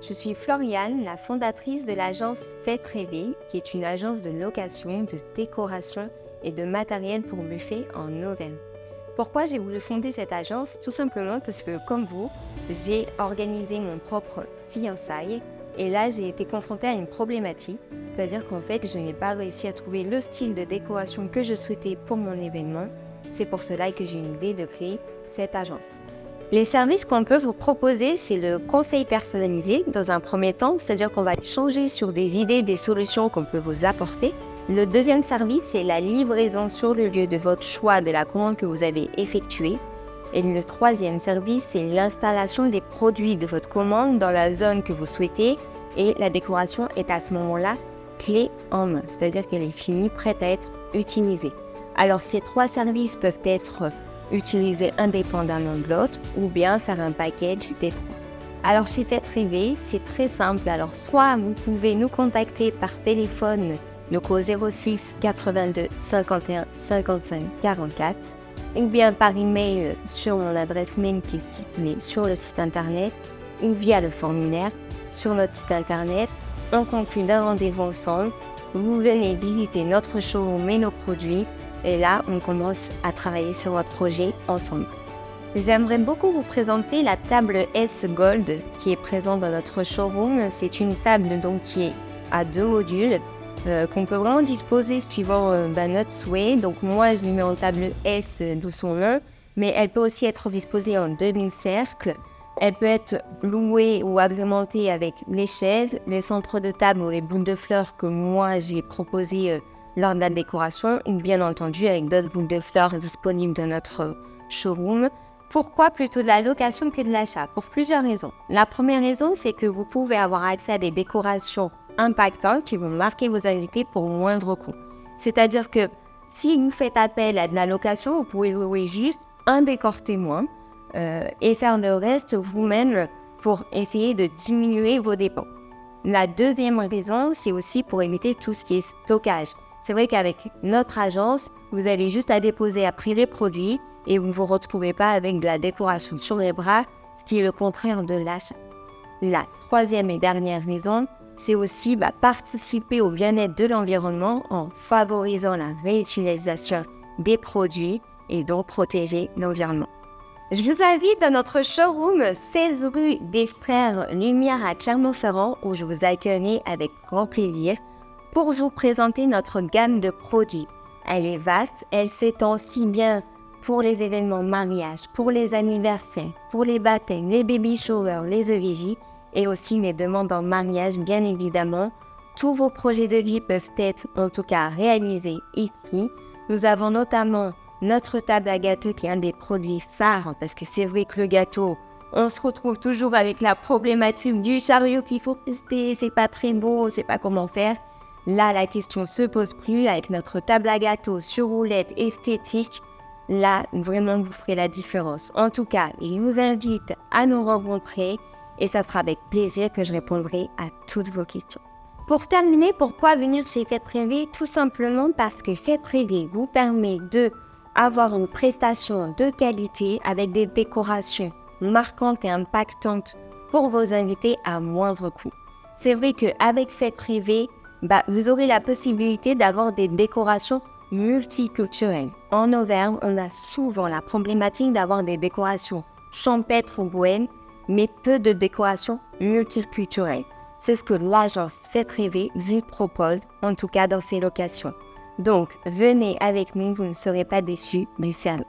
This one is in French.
Je suis Floriane, la fondatrice de l'agence Faites Rêver, qui est une agence de location, de décoration et de matériel pour buffet en Auvergne. Pourquoi j'ai voulu fonder cette agence? Tout simplement parce que, comme vous, j'ai organisé mon propre fiançailles et là, j'ai été confrontée à une problématique, c'est-à-dire qu'en fait, je n'ai pas réussi à trouver le style de décoration que je souhaitais pour mon événement. C'est pour cela que j'ai eu l'idée de créer cette agence. Les services qu'on peut vous proposer, c'est le conseil personnalisé dans un premier temps, c'est-à-dire qu'on va échanger sur des idées, des solutions qu'on peut vous apporter. Le deuxième service, c'est la livraison sur le lieu de votre choix de la commande que vous avez effectuée. Et le troisième service, c'est l'installation des produits de votre commande dans la zone que vous souhaitez. Et la décoration est à ce moment-là clé en main, c'est-à-dire qu'elle est finie, prête à être utilisée. Alors ces trois services peuvent être utilisés indépendamment de l'autre ou bien faire un package des trois. Alors chez Faites Rêver, c'est très simple. Alors soit vous pouvez nous contacter par téléphone, donc au 06 82 51 55 44, ou bien par email sur mon adresse mail qui est stipulée sur le site internet ou via le formulaire sur notre site internet. On conclut d'un rendez-vous ensemble. Vous venez visiter notre showroom et nos produits. Et là, on commence à travailler sur votre projet ensemble. J'aimerais beaucoup vous présenter la table S Gold qui est présente dans notre showroom. C'est une table donc qui est à 2 modules qu'on peut vraiment disposer suivant notre souhait. Donc moi, je l'ai mets en table S d'où son nom, mais elle peut aussi être disposée en demi-cercle. Elle peut être louée ou agrémentée avec les chaises, les centres de table ou les boules de fleurs que moi j'ai proposées lors de la décoration, ou bien entendu avec d'autres boules de fleurs disponibles dans notre showroom. Pourquoi plutôt de la location que de l'achat? Pour plusieurs raisons. La première raison, c'est que vous pouvez avoir accès à des décorations impactantes qui vont marquer vos invités pour moindre coût. C'est-à-dire que si vous faites appel à de la location, vous pouvez louer juste un décor témoin et faire le reste vous-même pour essayer de diminuer vos dépenses. La deuxième raison, c'est aussi pour éviter tout ce qui est stockage. C'est vrai qu'avec notre agence, vous avez juste à déposer après les produits et vous ne vous retrouvez pas avec de la décoration sur les bras, ce qui est le contraire de l'achat. La troisième et dernière raison, c'est aussi participer au bien-être de l'environnement en favorisant la réutilisation des produits et donc protéger l'environnement. Je vous invite dans notre showroom 16 rue des Frères Lumière à Clermont-Ferrand où je vous accueillerai avec grand plaisir pour vous présenter notre gamme de produits. Elle est vaste, elle s'étend si bien pour les événements mariage, pour les anniversaires, pour les baptêmes, les baby showers, les EVJ et aussi les demandes en mariage bien évidemment. Tous vos projets de vie peuvent être en tout cas réalisés ici. Nous avons notamment notre table à gâteau qui est un des produits phares parce que c'est vrai que le gâteau, on se retrouve toujours avec la problématique du chariot qu'il faut tester, c'est pas très beau, on sait pas comment faire. Là, la question se pose plus avec notre table à gâteau sur roulette esthétique. Là, vraiment, vous ferez la différence. En tout cas, je vous invite à nous rencontrer et ça sera avec plaisir que je répondrai à toutes vos questions. Pour terminer, pourquoi venir chez Faites Rêver? Tout simplement parce que Faites Rêver vous permet d'avoir une prestation de qualité avec des décorations marquantes et impactantes pour vos invités à moindre coût. C'est vrai qu'avec Faites Rêver, vous aurez la possibilité d'avoir des décorations multiculturelles. En Auvergne, on a souvent la problématique d'avoir des décorations champêtres ou bohèmes, mais peu de décorations multiculturelles. C'est ce que l'agence Faites Rêver vous propose, en tout cas dans ses locations. Donc, venez avec nous, vous ne serez pas déçus du service.